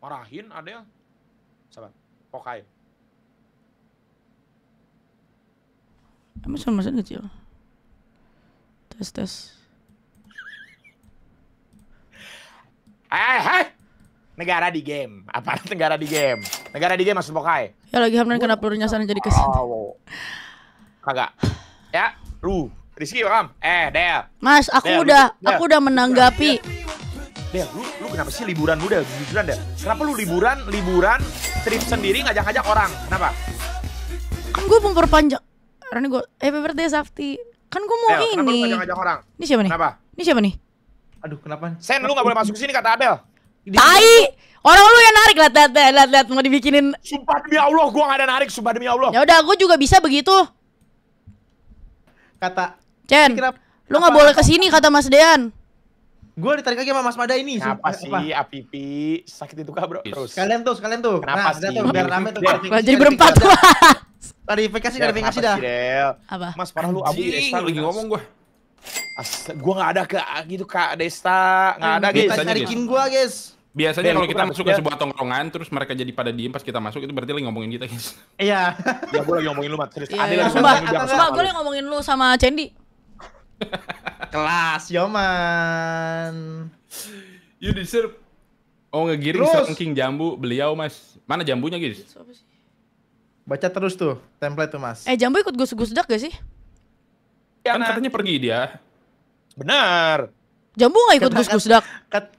Marahin Adel. Sabar. Pokai. Emang sama mesin kecil. Tes. Hai. Negara di game. Apa negara di game? Negara di game maksud Pokai. Ya lagi Hamdan kenapa lu nyasarin jadi kesini? Oh. Kagak. Ya, Rizky welcome. Del. Mas, aku udah menanggapi. Del, lu kenapa sih liburan lu Del? Kenapa lu liburan trip sendiri ngajak-ngajak orang? Kenapa? Kan gue memperpanjang. Karena gue happy birthday Safti. Kan gue mau Del, ini. kenapa lu ngajak-ngajak orang? Ini siapa nih? Kenapa? Ini siapa nih? Aduh, kenapa? Sen, lu gak boleh masuk sini kata Adel. Tai! Orang lu yang narik, lihat mau dibikinin. Sumpah demi Allah, gua gak ada narik, sumpah demi Allah. Ya udah, gue juga bisa begitu. Kata Chen, lu nggak boleh kesini kata Mas Dean. Gue ditarik lagi sama Mas Mada ini. Kenapa sih, Apipi? Sakit itu kah bro? Terus. Sekalian tuh. Kenapa nah, sih? Tuh, biar rame tuh. Jadi berempat gua. Klarifikasi dah. Apa? Mas parah lu Abu Desta lagi ngomong gua. Gua nggak ada ke gitu Kak Desta, nggak ada guys. Tarikin gua guys. Biasanya Del, kalau kita kenapa masuk sih, ke sebuah tongkrongan terus mereka jadi pada diem pas kita masuk itu berarti lagi ngomongin kita guys. Iya. Ya gua lagi ngomongin lu Mat. Serius. Adel Iya, lagi sumpah, ngomongin dia. sumpah gue lagi ngomongin lu sama Cendi. Kelas Yoman. You deserve. Oh ngegiring Terus. saking jambu beliau mas. Mana jambunya guys? Baca terus tuh template tuh Mas. Jambu ikut gus-gusdak gak sih? Kan katanya pergi dia. Benar. Jambu gak ikut gus-gusdak?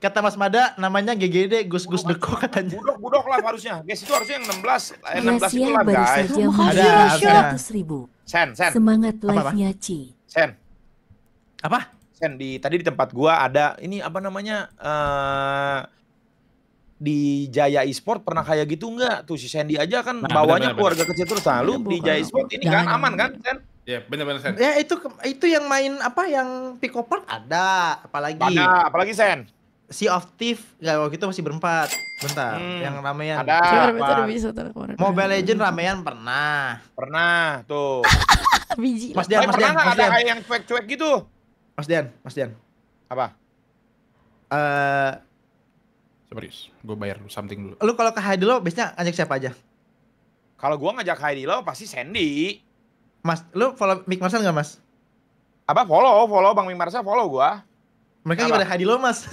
Kata Mas Mada namanya GGD Gus Deko katanya. Budok live harusnya. Guys itu harusnya yang 16. 16 itu Rahasia live baru guys. saja Makasih, mencapai Rasya. 100.000. Sen. Semangat Apa? live-nya Ci. Sen. Apa? Sen tadi di tempat gua ada ini apa namanya di Jaya Esport pernah kayak gitu enggak? Tuh si Sandy aja kan Nah, bawanya bener. keluarga kecil terus lalu di Jaya Esport ini kan Jangan. aman kan Sen? Ya benar-benar Sen. Ya itu yang main apa yang Pico Park ada, apalagi Ada apalagi Sen? Sea of Thief ya waktu itu masih berempat. Bentar, yang ramean. Ada. Coba apa? bisa kemarin. Mobile Legend ramean pernah. Pernah tuh. Biji. Mas Dian, Pernah nggak Mas ada Dian. kayak yang cuek-cuek gitu? Mas Dian. Apa? Serius, gue bayar something dulu. Lu kalau ke Hadilo biasanya ngajak siapa aja? Kalau gua ngajak Heidi lo pasti Sandy. Mas, lu follow Mick Marcel nggak Mas? Apa follow Bang Ming Marsa follow gua. Mereka Apa? gimana Hadilo Mas?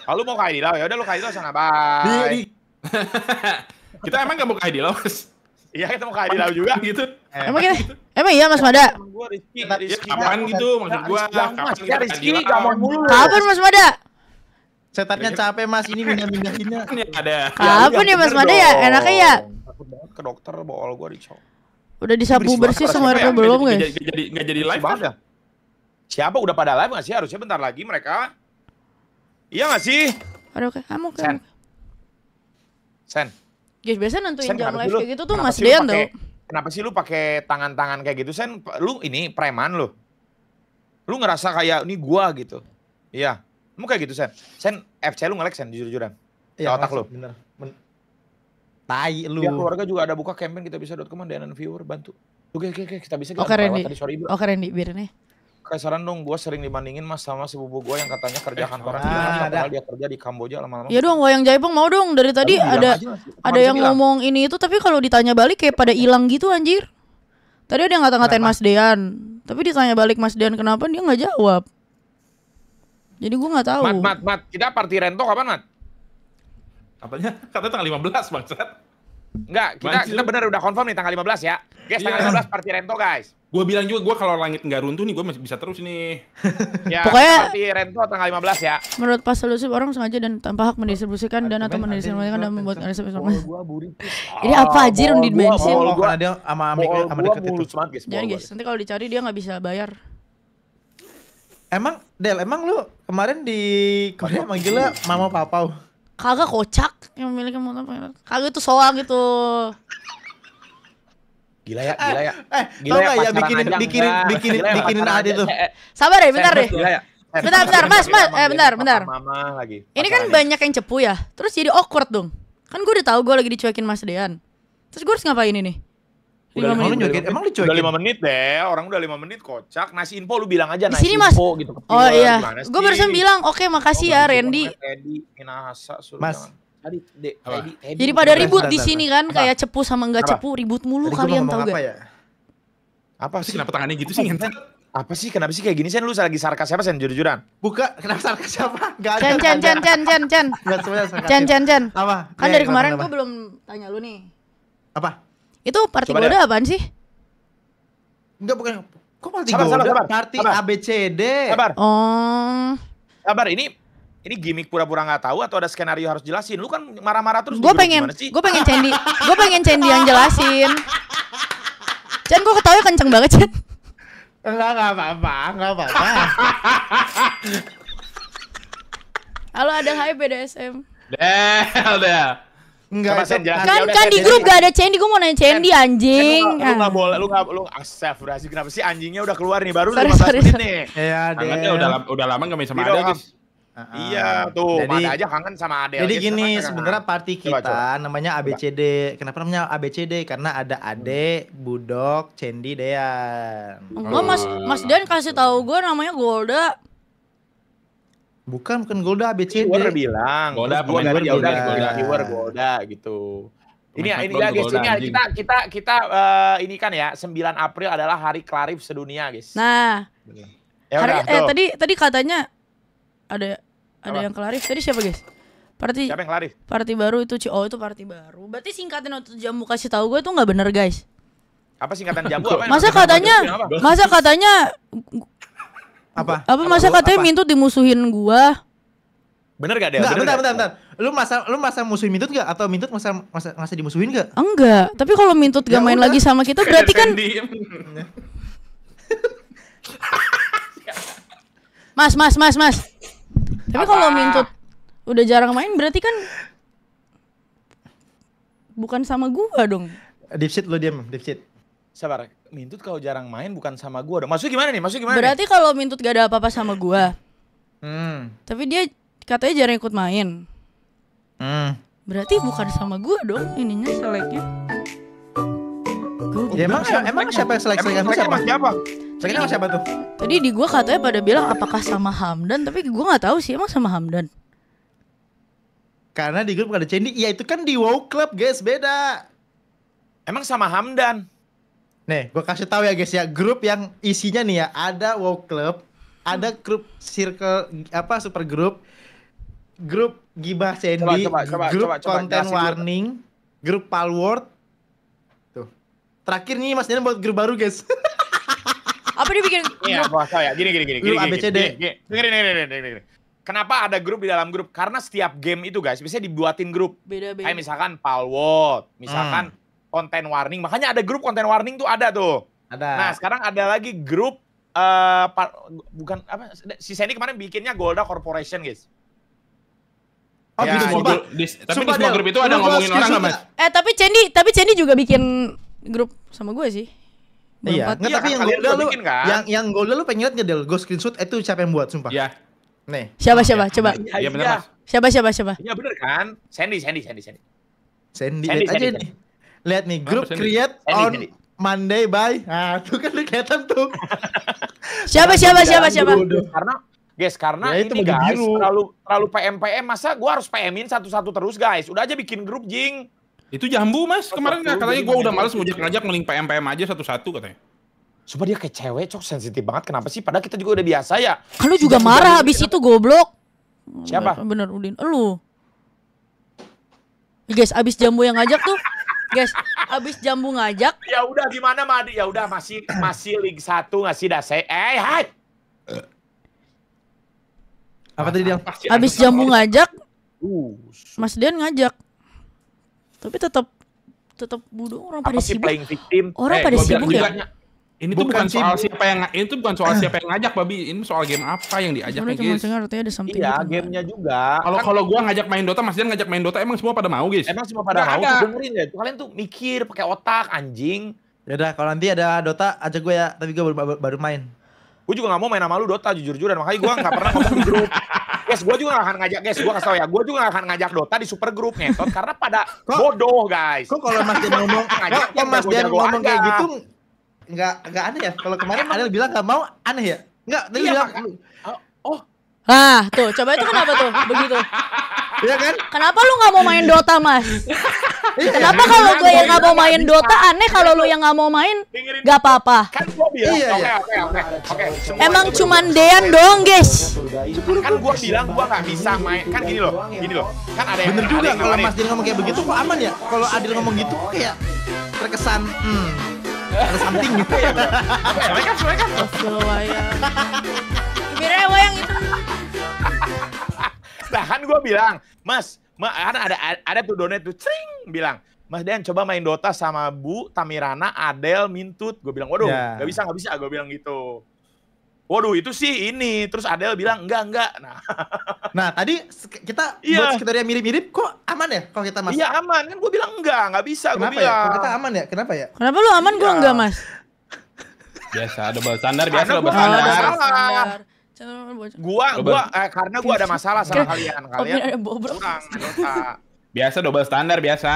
Kalau mau ke Heidi lo ya udah lu ke Heidi lo sana bye. Kita emang gak mau ke Heidi mas? Iya kita mau ke Heidi lo juga. Gitu. Emang iya Mas Mada? Temen gua Rizky. Ya, kapan gitu maksud gua? Kapan Kapan ya kita Rizky Heidi gak mau mulu. Kapan Mas Mada? Setatnya capek Mas, ini mindahinnya. Kan ya ada. Kapan ya Mas Mada ya? Enaknya ya? Takut banget ke dokter bol gua dicok. Udah disapu bersih semua Siapa ya? RP belum guys? Nggak jadi live Banget kan? ya. Siapa udah pada live nggak sih? Harusnya bentar lagi mereka. Iya nggak sih? Aduh oke, kamu Sen. Sen. Guys, biasa nentuin Sen, jam kenapa live sih lu- kayak gitu tuh kenapa Mas sih lu Dean pakai- tuh. Kenapa sih lu pakai tangan-tangan kayak gitu Sen? Lu ini preman lu. Lu ngerasa kayak ini gua gitu. Iya. Lu kayak gitu Sen. Sen FC lu nge-lag Sen jujur-jujuran. Iya, otak Mas, lu. Bener. Tai lu. Ya keluarga juga ada buka campaign kita bisa.com dan viewer bantu. Oke kita bisa Oke Randy. tadi sorry bro. Oke Randy, biarin ya. Kayak saran dong, gua sering dibandingin Mas sama sepupu gua yang katanya kerja kantoran di ada. Indonesia, padahal dia kerja di Kamboja lama-lama. Ya dong, wayang Jaipong mau dong. Dari tadi Lu bilang ada aja, Mas. ada Harus yang bilang. ngomong ini itu tapi kalau ditanya balik kayak pada hilang gitu anjir. Tadi ada yang ngata-ngatain Kenapa? Mas Dean, tapi ditanya balik Mas Dean kenapa dia nggak jawab. Jadi gua nggak tahu. Mat, kita party rento kapan Mat? Katanya tanggal 15 bangsat. Enggak, Manci kita lu. benar udah confirm nih tanggal 15 ya. Guys, tanggal Iya. 15 party rento guys. Gue bilang juga gue kalau langit nggak runtuh nih gue masih bisa terus nih. Ya, Pokoknya- party rento tanggal 15 ya. Menurut Pak Selusif orang sengaja dan tanpa hak mendistribusikan dan atau Argumen mendistribusikan dan ada membuat yang informasi. Gua buritis. Ini apa anjir yang dimention? Oh, karena dia sama dekat itu. mulus banget guys. Jangan guys, nanti kalau dicari dia nggak bisa bayar. Emang lu kemarin di Korea manggilnya Mama Papau. Kagak kocak yang miliknya mau apa? Kagak itu soang gitu. Gila ya. Tau Gila nggak ya pacaran aja enggak. Gila ya, bikinin pacaran Ade aja. tuh. Sabar deh, bentar deh. Gila ya. Bentar, bentar. Mama lagi. Ini kan Pacarannya. banyak yang cepu ya. Terus jadi awkward dong. Kan gue udah tahu gue lagi dicuekin Mas Dean. Terus gue harus ngapain ini? Udah 5 Emang lu menit. nyuekin? Emang lu Udah cuekin? 5 menit deh, orang udah 5 menit kocak. Nasi info lu bilang aja Di nasi sini, Mas. info gitu. ke Oh viewer, iya. gimana Gue sih? barusan bilang, "Oke, makasih ya Randy." Randy, Minahasa suruh Mas. jangan. Jadi pada ribut di Bentar. sini kan, kayak cepu sama nggak Apa? cepu, ribut mulu Tadi gua kalian ngomong tahu apa gak? ya? Apa Sih sih? kenapa tangannya gitu sih ngentot? Apa sih? Kenapa sih kayak gini Sen? Lu lagi sarkas siapa Sen? Jujur-jujuran. Buka, kenapa sarkas siapa? Enggak ada. Cen. Enggak semuanya sarkas. Cen. Apa? Kan Ya, dari kenapa, kemarin kenapa? gue belum tanya lu nih. Apa? Itu party Coba Golda apaan sih? Enggak, bukan. Kok party Sabar, Golda? sabar. Party Sabar. ABCD. Sabar, Oh, sabar. Ini gimmick pura-pura nggak tahu atau ada skenario harus jelasin? Lu kan marah-marah terus. di gue grup, pengen gimana sih? gue pengen Cendi yang jelasin. Cen, gue ketawa kenceng banget Cen. Enggak apa-apa. Halo, ada hai BDSM. Udah. Enggak, Coba, Sen, jelasin. Ya udah, Kan di Cen, grup jadi- gak ada Cendi, gue mau nanya Cendi anjing. Lu nggak boleh, lu astagfirullahaladzim, kenapa sih anjingnya udah keluar nih baru Sorry, 15 sorry, menit sorry. nih. Iya, Angetnya udah lama gak main sama Video Ade, up. guys. Iya tuh, Jadi- Mada aja kangen sama Adel. Jadi guys, gini, makanya sebenarnya kangen. party Coba, kita namanya ABCD. Kenapa namanya ABCD? Karena ada Ade, Budok, Cendi, Dean. Enggak, Mas Dan kasih tahu gue namanya Golda. Bukan Golda ABCD. Keyword bilang. Golda, Terus gua pemain tadi ya udah Golda. keyword Golda gitu. Ini Pemain ini Golda, ya guys, Golda, ini ya, anjing. kita ini kan ya 9 April adalah hari Clarif sedunia, guys. Nah, Ya udah, tuh. tadi katanya ada Apa? yang Clarif. Tadi siapa guys? Party Siapa yang Clarif? party baru itu Oh, itu party baru. Berarti singkatan waktu Jamu kasih tahu gue tuh nggak bener guys. Apa singkatan jambu? Apa yang Masa maksudnya? katanya Apa? Apa? masa katanya Apa? Mintut dimusuhin gua. Bener gak Del? Enggak, Bener bentar, nggak? bentar. Lu masa musuhin Mintut enggak atau Mintut masa dimusuhin enggak? Enggak, tapi kalau Mintut gak Ya main udah. lagi sama kita berarti kan Sandy. Mas. Tapi kalau Mintut udah jarang main berarti kan bukan sama gua dong. Dipsit lu diam, dipsit. Sabar, Mintut kalau jarang main bukan sama gua dong. Maksudnya gimana nih? Berarti kalau Mintut gak ada apa-apa sama gua, tapi dia katanya jarang ikut main. Berarti bukan sama gua dong ininya seleknya. Ya emang siapa yang selek-selekan lu siapa? Siapa? Selekan siapa tuh? Tadi di gua katanya pada bilang apakah sama Hamdan, tapi gua nggak tahu sih emang sama Hamdan. Karena di grup gak ada Cendi. Ya itu kan di WoW Club, guys, beda. Emang sama Hamdan. Nih, gua kasih tahu ya guys ya, grup yang isinya nih ya, ada WoW Club, ada grup circle super grup Gibah Cendi, grup konten jelasin dulu. warning, grup Palworld. Tuh. Terakhir nih Mas Dian buat grup baru, guys. Apa dia bikin Iya, gua tahu ya. Gini. Lu ABCD. Dengerin. Kenapa ada grup di dalam grup? Karena setiap game itu guys, biasanya dibuatin grup. beda-beda? Kayak misalkan Palworld, misalkan konten warning. Makanya ada grup konten warning tuh ada tuh. Ada. Nah, sekarang ada lagi grup bukan apa si Sandy kemarin bikinnya Golda Corporation, guys. Oh, Ya, gitu, Semua sumpah. grup- tapi di Sumpah, semua Del. grup itu ada Lu ngomongin screenshot orang nggak, Mas? nggak? Tapi Cendi bikin grup sama gue sih. Iya, Berempat. nggak, Iya, tapi kan yang kalian Golda juga lu, bikin, kan? yang Golda lu pengen lihat nggak Del? Gue screenshot itu siapa yang buat, sumpah. Iya. Nih, Siapa? Coba. Iya bener, Mas. Siapa? Iya bener kan? Sandy. Sandy, Sandy, lihat aja Sandy. nih. Lihat nih, grup Sandy. create Sandy, on Sandy. Monday by. Nah, tuh kan udah kelihatan tuh. Siapa? Karena Ya, itu ini baju guys biru. terlalu PM masa gua harus PM-in satu-satu terus guys. Udah aja bikin grup jing. Itu jambu, Mas. Kemarin Betul, katanya jadi gue udah gini. males ngajak ngeling PM aja satu-satu katanya. Coba dia kayak cewek cok sensitif banget. Kenapa sih? Padahal kita juga udah biasa ya. Lu juga marah habis itu goblok. Siapa? Bener Udin. Lu. Guys, abis Jambu yang ngajak tuh. Guys, abis Jambu ngajak. Ya udah gimana Madi? Ya udah masih League 1 ngasih dase. Hai. Apa tadi dia? Abis Jambu ngajak, Uh, Mas Dian ngajak. Tapi tetap bodoh orang apa pada sih sibuk. playing victim? Orang pada gua sibuk bilang ya. juga, Ini tuh Bukan bukan soal sibuk. siapa yang ngajak, Babi. Ini soal game apa yang diajak Sebenarnya nih, cuma guys. dengar artinya ada something. Iya, gitu. gamenya juga. Kalau gua ngajak main Dota, Mas Dian ngajak main Dota, emang semua pada mau, guys? Emang semua pada Nggak mau ada. tuh dengerin ya. Kalian tuh mikir pakai otak anjing. Yaudah, kalau nanti ada Dota ajak gue ya, tapi gue baru main. Gue juga gak mau main sama lu Dota jujur-jujuran. Makanya gue gak pernah ngomong di grup. Guys, gue juga gak akan ngajak. Guys, gue kasih tau ya. Gue juga gak akan ngajak Dota di super grup ngetot. Karena pada bodoh guys. Kok kalau Mas Dian ngomong, kok Mas Dian ngomong kayak gitu nggak aneh ya? Kalau kemarin Adel bilang nggak mau, aneh ya? Nggak, tadi Iya, bilang Oh, Ah, tuh, coba itu kenapa tuh begitu? Iya kan? Kenapa lu nggak mau main Dota, Mas? Kenapa kalau gue yang nggak mau main Dota aneh, kalau lu yang nggak mau main nggak apa-apa? Kan gua bilang, Iya, oke. Emang cuman Dean doang, guys. Kan gua bilang gua nggak bisa main. Kan gini loh. Kan ada yang Bener juga ada yang kalau nawarin. Mas Din ngomong kayak begitu kok aman ya? Kalau Adil ngomong gitu kok kayak terkesan ada something gitu. Mereka. Astagfirullah ya. Birewa yang itu. Nah kan gue bilang, Mas, ada tuh donat tuh, cring, bilang, Mas Dean coba main Dota sama Bu Tamirana, Adel, Mintut. Gue bilang, waduh, Ya. nggak bisa, gue bilang gitu. Waduh, itu sih ini. Terus Adel bilang, enggak. Nah, tadi kita Iya. buat skenario mirip-mirip kok aman ya kalau kita Mas? Iya aman, kan gue bilang nggak bisa, gue Kenapa ya? bilang. Kalau kita aman ya? Kenapa ya? Kenapa lu aman, gua Iya. enggak, Mas? Biasa double standar, Karena biasa double gua nggak ada standar. masalah. Karena gue ada masalah sama kalian. Opini ada bobrok. Kurang Dota. Biasa double standar biasa.